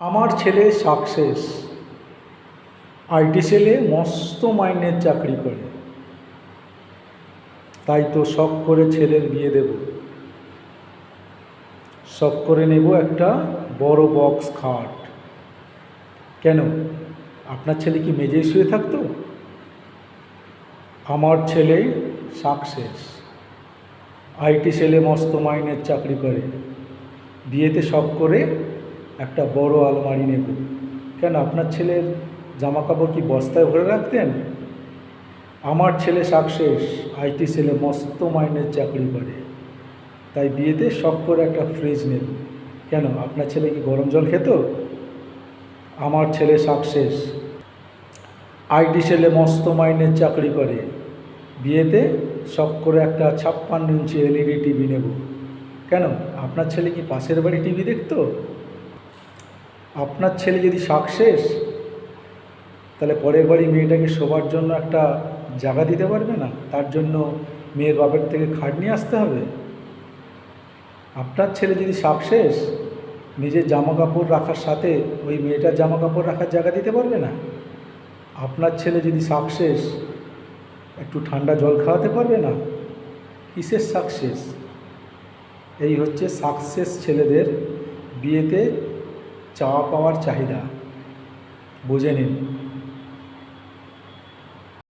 আমার ছেলে success, IT সেলে মস্ত মাইনের চাকরি করে, তাই তো শখ করে ছেলের বিয়ে দেব। শখ করে নেব একটা বড় বক্স খাট। কেন, আপনার ছেলে কি মেঝেয় শুয়ে থাকতো? আমার ছেলে সাকসেস, আইটি সেলে মস্ত মাইনের চাকরি করে, বিয়েতে শখ করে একটা বড় আলমারি নেব। কেন, আপনার ছেলের জামা কাপড় কি বস্তায় ভরে রাখতেন? আমার ছেলে সাকসেস, আইটি সেলে মস্ত মাইনের চাকরি করে, তাই বিয়েতে শখ করে একটা ফ্রিজ নেব। কেন, আপনার ছেলে কি গরম জল খেত? আমার ছেলে সাকসেস, আইটি সেলে মস্ত মাইনের চাকরি করে, বিয়েতে শখ করে একটা 56 ইঞ্চি এলইডি টিভি নেব। কেন, আপনার ছেলে কি পাশের বাড়ি টিভি দেখতো? আপনার ছেলে যদি সাকসেস, তাহলে পরের বাড়ি মেয়েটাকে শোবার জন্য একটা জায়গা দিতে পারবে না? তার জন্য মেয়ের বাপের থেকে খাট নিয়ে আসতে হবে? আপনার ছেলে যদি সাকসেস, নিজের জামা কাপড় রাখার সাথে ওই মেয়েটার জামা কাপড় রাখার জায়গা দিতে পারবে না? আপনার ছেলে যদি সাকসেস, একটু ঠান্ডা জল খাওয়াতে পারবে না? কিসের সাকসেস? এই হচ্ছে সাকসেস ছেলেদের বিয়েতে চাওয়া পাওয়ার চাহিদা। বুঝে নিন।